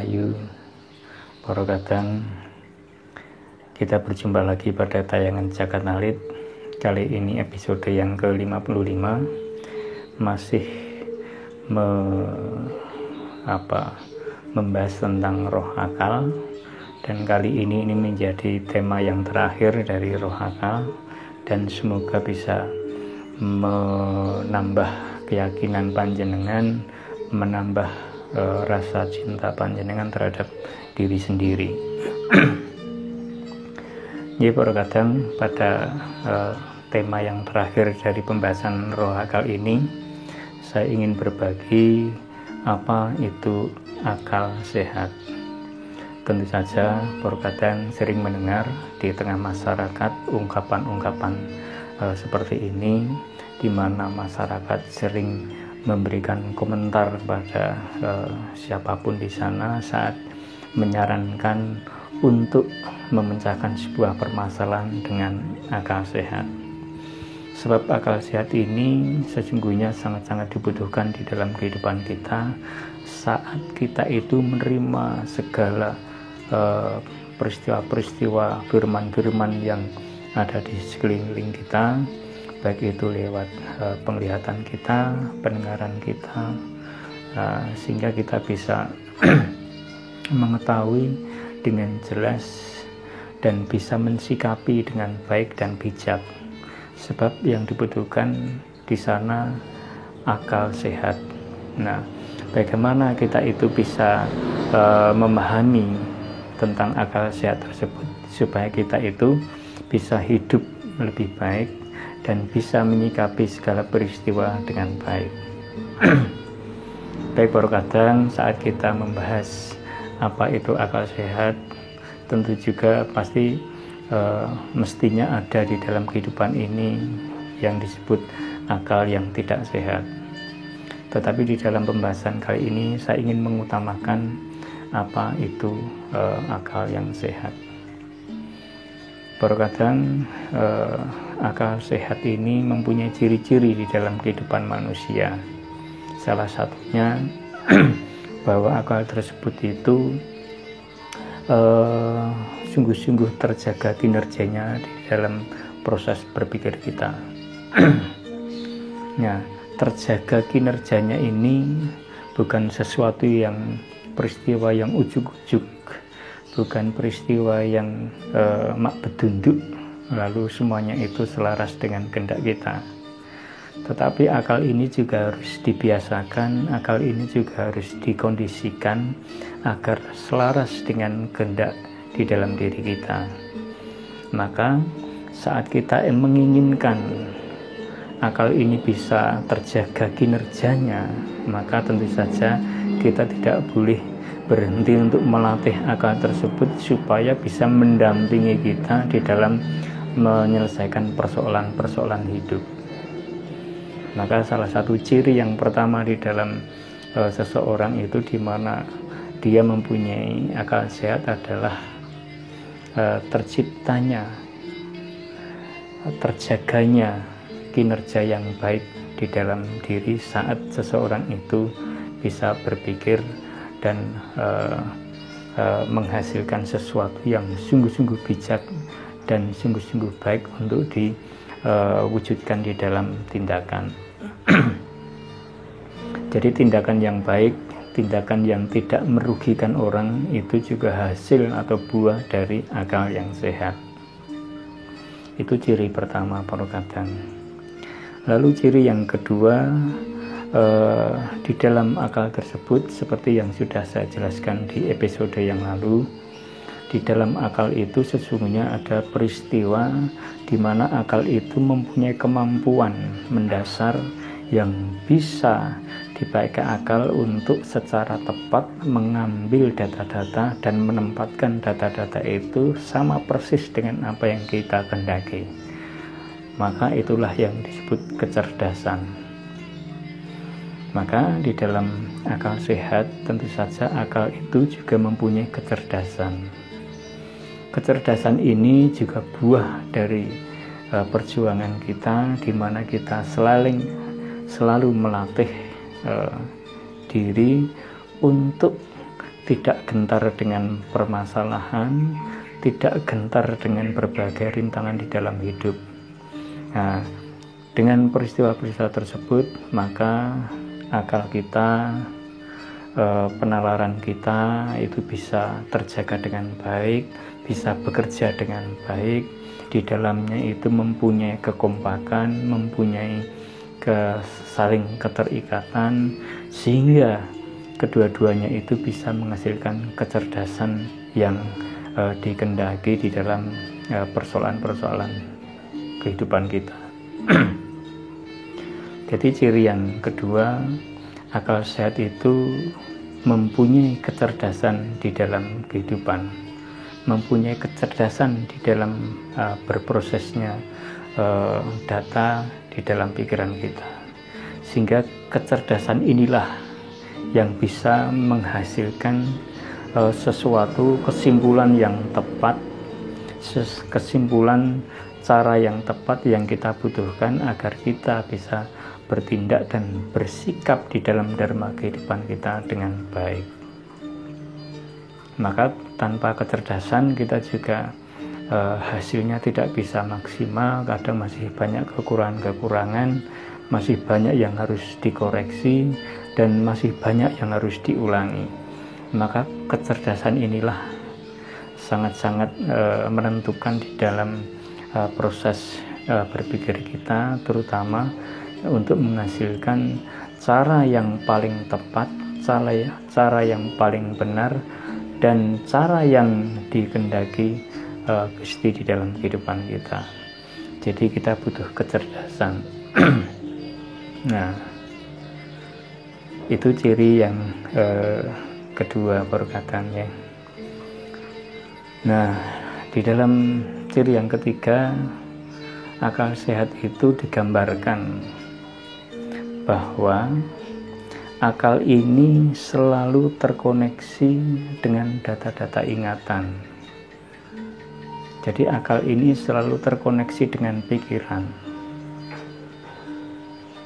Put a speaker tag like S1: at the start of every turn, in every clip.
S1: Rahayu, para kadang kita berjumpa lagi pada tayangan Jagat Nalit. Kali ini episode yang ke-55, masih membahas tentang roh akal, dan kali ini menjadi tema yang terakhir dari roh akal, dan semoga bisa menambah keyakinan panjenengan, menambah rasa cinta panjenengan terhadap diri sendiri. Ya, para kadang pada tema yang terakhir dari pembahasan roh akal ini, saya ingin berbagi apa itu akal sehat. Tentu saja para kadang sering mendengar di tengah masyarakat ungkapan-ungkapan seperti ini, di mana masyarakat sering memberikan komentar kepada siapapun di sana saat menyarankan untuk memecahkan sebuah permasalahan dengan akal sehat. Sebab akal sehat ini sesungguhnya sangat-sangat dibutuhkan di dalam kehidupan kita saat kita itu menerima segala peristiwa-peristiwa, firman-firman yang ada di sekeliling kita, baik itu lewat penglihatan kita, pendengaran kita, sehingga kita bisa mengetahui dengan jelas dan bisa mensikapi dengan baik dan bijak. Sebab yang dibutuhkan di sana akal sehat. Nah, bagaimana kita itu bisa memahami tentang akal sehat tersebut supaya kita itu bisa hidup lebih baik dan bisa menyikapi segala peristiwa dengan baik. Baik, para kadang saat kita membahas apa itu akal sehat, tentu juga pasti mestinya ada di dalam kehidupan ini yang disebut akal yang tidak sehat. Tetapi di dalam pembahasan kali ini saya ingin mengutamakan apa itu akal yang sehat. Para kadang akal sehat ini mempunyai ciri-ciri di dalam kehidupan manusia. Salah satunya bahwa akal tersebut itu sungguh-sungguh terjaga kinerjanya di dalam proses berpikir kita. Nah, terjaga kinerjanya ini bukan sesuatu yang peristiwa yang ujuk-ujuk, bukan peristiwa yang mak bedunduk lalu semuanya itu selaras dengan kehendak kita. Tetapi akal ini juga harus dibiasakan, akal ini juga harus dikondisikan agar selaras dengan kehendak di dalam diri kita. Maka saat kita menginginkan akal ini bisa terjaga kinerjanya, maka tentu saja kita tidak boleh berhenti untuk melatih akal tersebut supaya bisa mendampingi kita di dalam menyelesaikan persoalan-persoalan hidup. Maka salah satu ciri yang pertama di dalam seseorang itu di mana dia mempunyai akal sehat adalah terjaganya kinerja yang baik di dalam diri saat seseorang itu bisa berpikir dan menghasilkan sesuatu yang sungguh-sungguh bijak dan sungguh-sungguh baik untuk diwujudkan di dalam tindakan. Jadi tindakan yang baik, tindakan yang tidak merugikan orang itu juga hasil atau buah dari akal yang sehat. Itu ciri pertama, para kadang. Lalu ciri yang kedua, di dalam akal tersebut seperti yang sudah saya jelaskan di episode yang lalu, di dalam akal itu sesungguhnya ada peristiwa di mana akal itu mempunyai kemampuan mendasar yang bisa dipakai akal untuk secara tepat mengambil data-data dan menempatkan data-data itu sama persis dengan apa yang kita kehendaki. Maka itulah yang disebut kecerdasan. Maka di dalam akal sehat tentu saja akal itu juga mempunyai kecerdasan. Kecerdasan ini juga buah dari perjuangan kita, di mana kita selalu melatih diri untuk tidak gentar dengan permasalahan, tidak gentar dengan berbagai rintangan di dalam hidup. Nah, dengan peristiwa-peristiwa tersebut, maka akal kita, penalaran kita itu bisa terjaga dengan baik, bisa bekerja dengan baik. Di dalamnya itu mempunyai kekompakan, mempunyai saling keterikatan, sehingga kedua-duanya itu bisa menghasilkan kecerdasan yang dikehendaki di dalam persoalan-persoalan kehidupan kita. Jadi ciri yang kedua, akal sehat itu mempunyai kecerdasan di dalam kehidupan, mempunyai kecerdasan di dalam berprosesnya data di dalam pikiran kita, sehingga kecerdasan inilah yang bisa menghasilkan sesuatu kesimpulan yang tepat, kesimpulan cara yang tepat yang kita butuhkan agar kita bisa bertindak dan bersikap di dalam dharma kehidupan kita dengan baik. Maka tanpa kecerdasan kita juga hasilnya tidak bisa maksimal, kadang masih banyak kekurangan-kekurangan, masih banyak yang harus dikoreksi, dan masih banyak yang harus diulangi. Maka kecerdasan inilah sangat-sangat menentukan di dalam proses berpikir kita, terutama untuk menghasilkan cara yang paling tepat, cara yang paling benar, dan cara yang dikehendaki Gusti di dalam kehidupan kita. Jadi kita butuh kecerdasan. Nah, itu ciri yang kedua perkataannya. Nah, di dalam ciri yang ketiga, akal sehat itu digambarkan bahwa akal ini selalu terkoneksi dengan data-data ingatan. Jadi akal ini selalu terkoneksi dengan pikiran.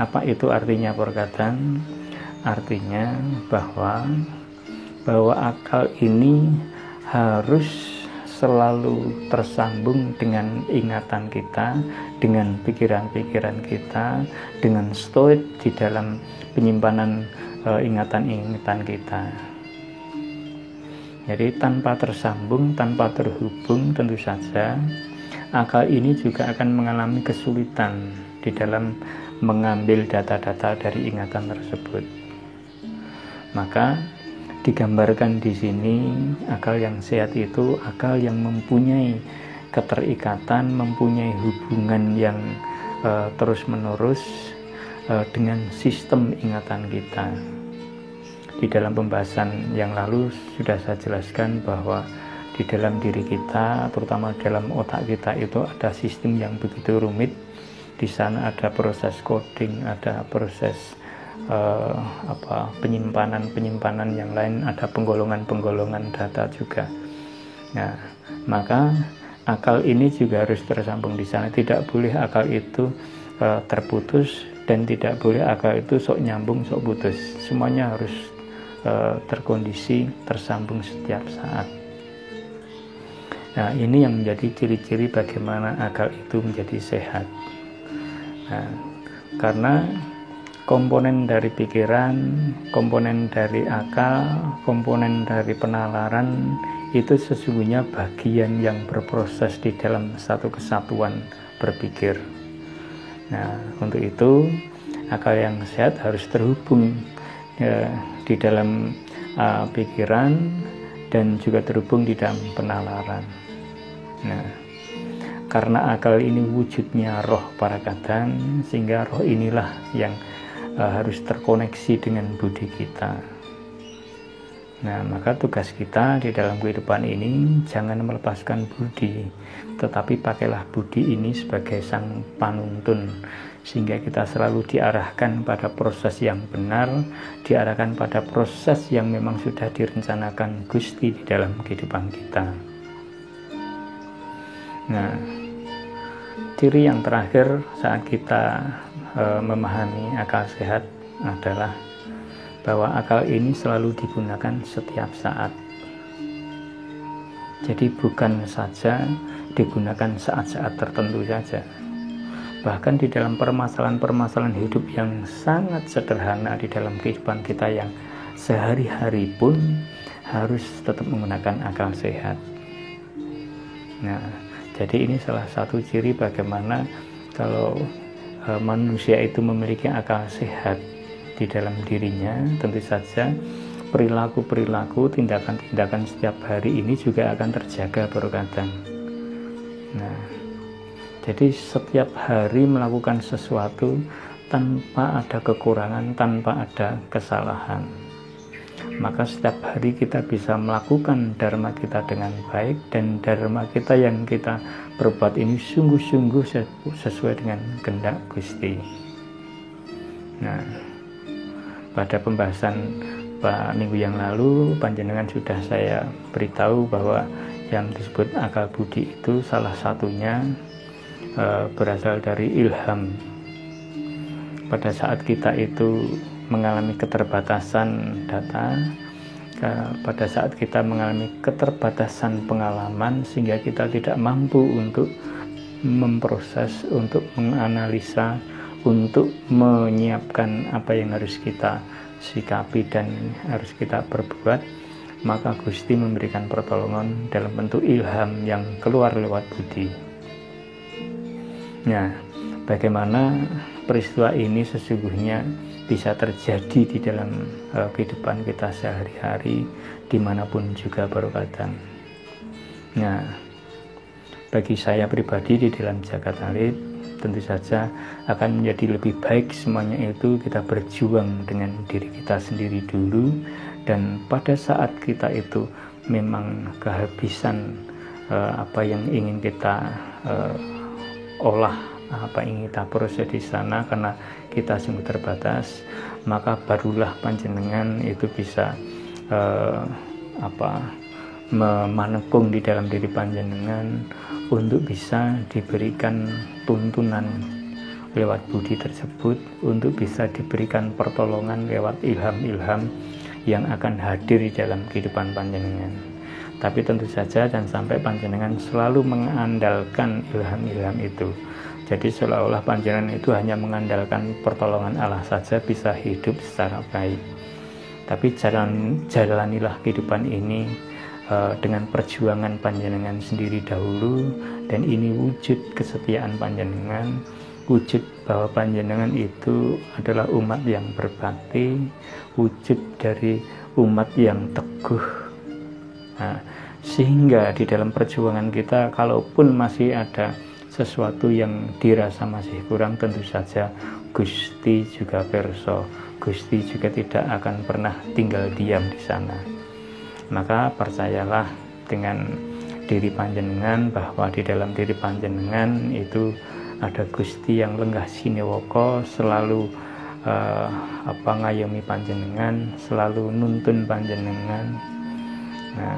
S1: Apa itu artinya perkataan? Artinya bahwa akal ini harus selalu tersambung dengan ingatan kita, dengan pikiran-pikiran kita, dengan storage di dalam penyimpanan ingatan-ingatan kita. Jadi tanpa tersambung, tanpa terhubung, tentu saja akal ini juga akan mengalami kesulitan di dalam mengambil data-data dari ingatan tersebut. Maka digambarkan di sini akal yang sehat itu akal yang mempunyai keterikatan, mempunyai hubungan yang terus-menerus dengan sistem ingatan kita. Di dalam pembahasan yang lalu sudah saya jelaskan bahwa di dalam diri kita, terutama dalam otak kita itu ada sistem yang begitu rumit. Di sana ada proses coding, ada proses penyimpanan yang lain, ada penggolongan data juga. Nah, maka akal ini juga harus tersambung di sana. Tidak boleh akal itu terputus, dan tidak boleh akal itu sok nyambung sok putus. Semuanya harus terkondisi, tersambung setiap saat. Nah, ini yang menjadi ciri-ciri bagaimana akal itu menjadi sehat. Nah, karena komponen dari pikiran, komponen dari akal, komponen dari penalaran itu sesungguhnya bagian yang berproses di dalam satu kesatuan berpikir. Nah, untuk itu akal yang sehat harus terhubung di dalam pikiran dan juga terhubung di dalam penalaran. Nah, karena akal ini wujudnya roh parakatan, sehingga roh inilah yang harus terkoneksi dengan budi kita. Nah, maka tugas kita di dalam kehidupan ini jangan melepaskan budi, tetapi pakailah budi ini sebagai sang panuntun, sehingga kita selalu diarahkan pada proses yang benar, diarahkan pada proses yang memang sudah direncanakan Gusti di dalam kehidupan kita. Nah, ciri yang terakhir saat kita memahami akal sehat adalah bahwa akal ini selalu digunakan setiap saat. Jadi bukan saja digunakan saat-saat tertentu saja. Bahkan di dalam permasalahan-permasalahan hidup yang sangat sederhana di dalam kehidupan kita yang sehari-hari pun harus tetap menggunakan akal sehat. Nah, jadi ini salah satu ciri bagaimana kalau manusia itu memiliki akal sehat di dalam dirinya, tentu saja perilaku-perilaku, tindakan-tindakan setiap hari ini juga akan terjaga berkadang. Nah, jadi setiap hari melakukan sesuatu tanpa ada kekurangan, tanpa ada kesalahan. Maka setiap hari kita bisa melakukan dharma kita dengan baik, dan dharma kita yang kita perbuat ini sungguh-sungguh sesuai dengan kehendak Gusti. Nah, pada pembahasan minggu yang lalu panjenengan sudah saya beritahu bahwa yang disebut akal budi itu salah satunya berasal dari ilham. Pada saat kita itu mengalami keterbatasan data, pada saat kita mengalami keterbatasan pengalaman sehingga kita tidak mampu untuk memproses, untuk menganalisa, untuk menyiapkan apa yang harus kita sikapi dan harus kita perbuat, maka Gusti memberikan pertolongan dalam bentuk ilham yang keluar lewat budi. Nah, bagaimana peristiwa ini sesungguhnya bisa terjadi di dalam kehidupan kita sehari-hari dimanapun juga berkadang. Nah, bagi saya pribadi di dalam jagat alit, tentu saja akan menjadi lebih baik semuanya itu kita berjuang dengan diri kita sendiri dulu, dan pada saat kita itu memang kehabisan apa yang ingin kita olah, apa yang kita proses di sana karena kita sungguh terbatas, maka barulah panjenengan itu bisa memanekung di dalam diri panjenengan untuk bisa diberikan tuntunan lewat budi tersebut, untuk bisa diberikan pertolongan lewat ilham-ilham yang akan hadir di dalam kehidupan panjenengan. Tapi tentu saja jangan sampai panjenengan selalu mengandalkan ilham-ilham itu. Jadi seolah-olah panjenengan itu hanya mengandalkan pertolongan Allah saja bisa hidup secara baik. Tapi jalanilah kehidupan ini dengan perjuangan panjenengan sendiri dahulu, dan ini wujud kesetiaan panjenengan, wujud bahwa panjenengan itu adalah umat yang berbakti, wujud dari umat yang teguh. Nah, sehingga di dalam perjuangan kita, kalaupun masih ada sesuatu yang dirasa masih kurang, tentu saja Gusti juga pirsa, Gusti juga tidak akan pernah tinggal diam di sana. Maka percayalah dengan diri panjenengan bahwa di dalam diri panjenengan itu ada Gusti yang lenggah sinewoko, selalu ngayomi panjenengan, selalu nuntun panjenengan. Nah,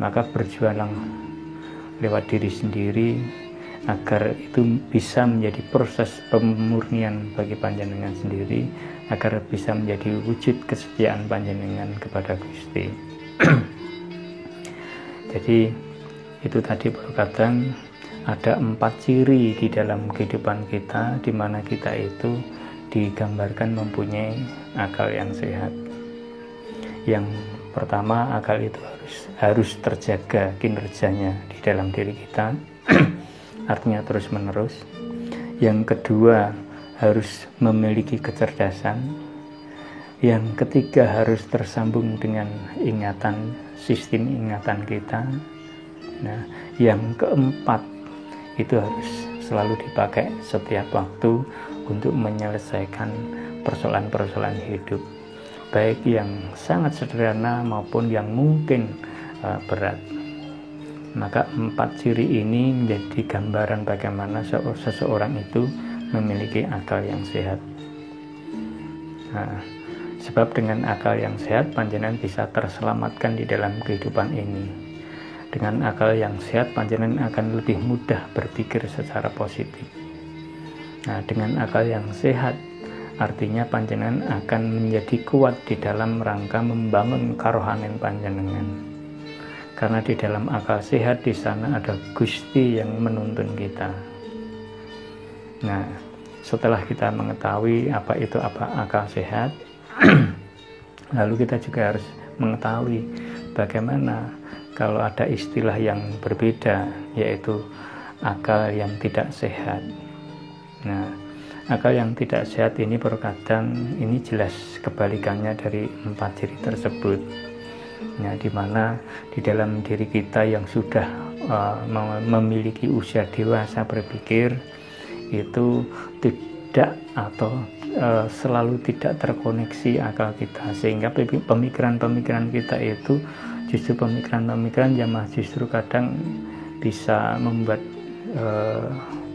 S1: maka berjuanglah lewat diri sendiri agar itu bisa menjadi proses pemurnian bagi panjenengan sendiri, agar bisa menjadi wujud kesetiaan panjenengan kepada Gusti. Jadi itu tadi berkadang ada 4 ciri di dalam kehidupan kita di mana kita itu digambarkan mempunyai akal yang sehat. Yang pertama, akal itu harus terjaga kinerjanya di dalam diri kita, artinya terus menerus. Yang kedua, harus memiliki kecerdasan. Yang ketiga, harus tersambung dengan ingatan, sistem ingatan kita. Nah, yang keempat, itu harus selalu dipakai setiap waktu untuk menyelesaikan persoalan-persoalan hidup, baik yang sangat sederhana maupun yang mungkin berat. Maka 4 ciri ini menjadi gambaran bagaimana seseorang itu memiliki akal yang sehat. Nah, sebab dengan akal yang sehat, panjenengan bisa terselamatkan di dalam kehidupan ini. Dengan akal yang sehat, panjenengan akan lebih mudah berpikir secara positif. Nah, dengan akal yang sehat, artinya panjenengan akan menjadi kuat di dalam rangka membangun karohanen panjenengan. Karena di dalam akal sehat di sana ada Gusti yang menuntun kita. Nah, setelah kita mengetahui apa itu akal sehat, lalu kita juga harus mengetahui bagaimana kalau ada istilah yang berbeda, yaitu akal yang tidak sehat. Nah, akal yang tidak sehat ini terkadang ini jelas kebalikannya dari 4 ciri tersebut. Nah, di mana di dalam diri kita yang sudah memiliki usia dewasa berpikir itu tidak atau selalu tidak terkoneksi akal kita, sehingga pemikiran-pemikiran kita itu justru pemikiran-pemikiran yang justru kadang bisa membuat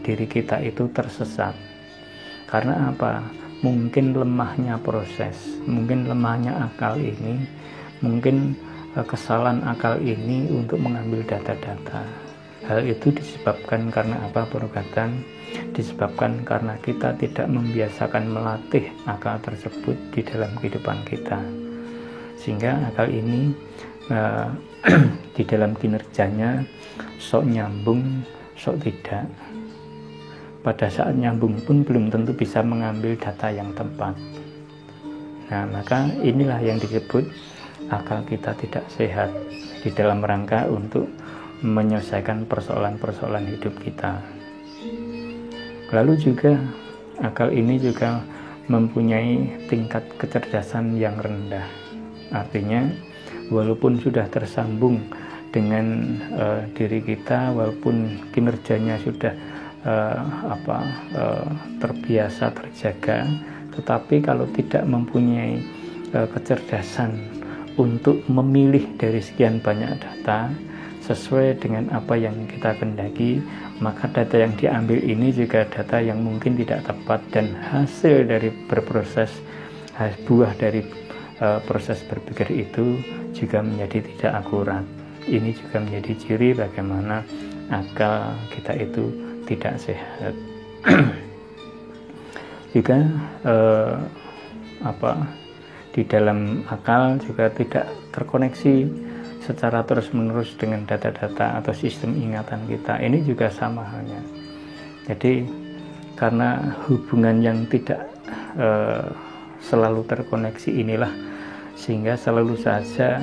S1: diri kita itu tersesat. Karena apa? Mungkin lemahnya proses, mungkin lemahnya akal ini, mungkin kesalahan akal ini untuk mengambil data-data. Hal itu disebabkan karena apa? Perkataan disebabkan karena kita tidak membiasakan melatih akal tersebut di dalam kehidupan kita, sehingga akal ini di dalam kinerjanya sok nyambung, sok tidak. Pada saat nyambung pun belum tentu bisa mengambil data yang tepat. Nah, maka inilah yang disebut akal kita tidak sehat di dalam rangka untuk menyelesaikan persoalan-persoalan hidup kita. Lalu juga akal ini juga mempunyai tingkat kecerdasan yang rendah. Artinya walaupun sudah tersambung dengan diri kita, walaupun kinerjanya sudah terbiasa terjaga, tetapi kalau tidak mempunyai kecerdasan untuk memilih dari sekian banyak data sesuai dengan apa yang kita kehendaki, maka data yang diambil ini juga data yang mungkin tidak tepat, dan hasil dari berproses, buah dari proses berpikir itu juga menjadi tidak akurat. Ini juga menjadi ciri bagaimana akal kita itu tidak sehat. Juga di dalam akal juga tidak terkoneksi secara terus-menerus dengan data-data atau sistem ingatan kita. Ini juga sama halnya. Jadi karena hubungan yang tidak selalu terkoneksi inilah, sehingga selalu saja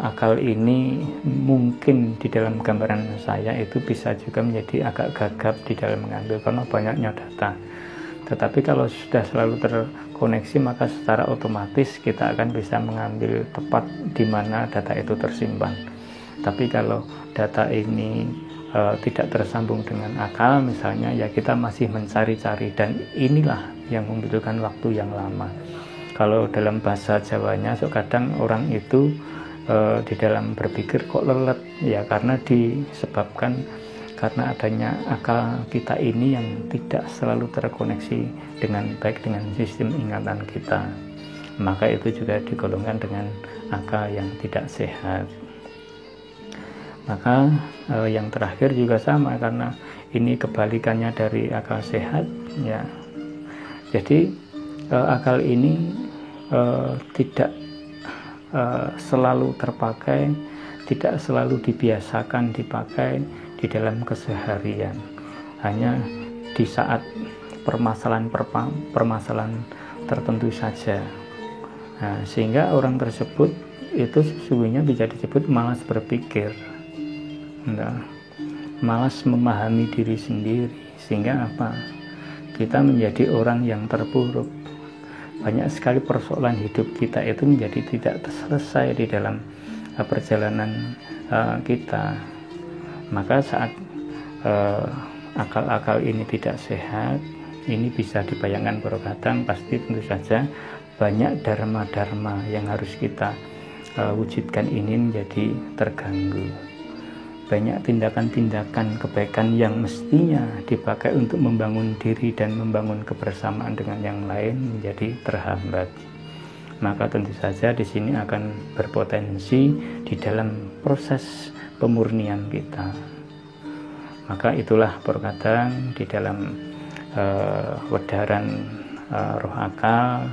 S1: akal ini mungkin di dalam gambaran saya itu bisa juga menjadi agak gagap di dalam mengambil karena banyaknya data. Tetapi kalau sudah selalu terkoneksi, maka secara otomatis kita akan bisa mengambil tepat di mana data itu tersimpan. Tapi kalau data ini tidak tersambung dengan akal misalnya, ya kita masih mencari-cari, dan inilah yang membutuhkan waktu yang lama. Kalau dalam bahasa Jawanya kadang orang itu di dalam berpikir kok lelet, ya karena disebabkan karena adanya akal kita ini yang tidak selalu terkoneksi dengan baik dengan sistem ingatan kita. Maka itu juga digolongkan dengan akal yang tidak sehat. Maka yang terakhir juga sama, karena ini kebalikannya dari akal sehat, ya. Jadi akal ini tidak selalu terpakai, tidak selalu dibiasakan dipakai di dalam keseharian, hanya di saat permasalahan tertentu saja. Nah, sehingga orang tersebut itu sesungguhnya bisa disebut malas berpikir, malas memahami diri sendiri, sehingga apa? Kita menjadi orang yang terpuruk. Banyak sekali persoalan hidup kita itu menjadi tidak selesai di dalam perjalanan kita. Maka saat akal-akal ini tidak sehat, ini bisa dibayangkan perkataan pasti tentu saja banyak dharma-dharma yang harus kita wujudkan ini menjadi terganggu. Banyak tindakan-tindakan kebaikan yang mestinya dipakai untuk membangun diri dan membangun kebersamaan dengan yang lain menjadi terhambat. Maka tentu saja di sini akan berpotensi di dalam proses pemurnian kita. Maka itulah perkataan di dalam wedaran roh akal.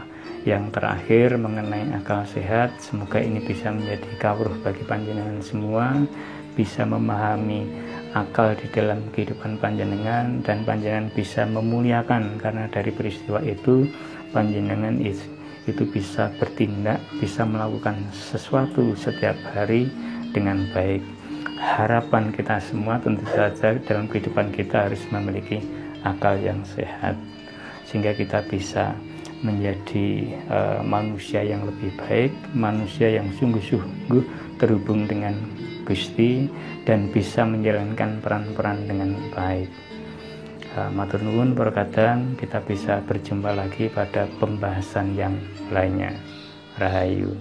S1: Yang terakhir mengenai akal sehat, semoga ini bisa menjadi kawruh bagi panjenengan semua, bisa memahami akal di dalam kehidupan panjenengan, dan panjenengan bisa memuliakan, karena dari peristiwa itu panjenengan itu bisa bertindak, bisa melakukan sesuatu setiap hari dengan baik. Harapan kita semua tentu saja dalam kehidupan kita harus memiliki akal yang sehat, sehingga kita bisa menjadi manusia yang lebih baik, manusia yang sungguh-sungguh terhubung dengan Gusti dan bisa menjalankan peran-peran dengan baik. Matur nuwun perkataan, kita bisa berjumpa lagi pada pembahasan yang lainnya. Rahayu.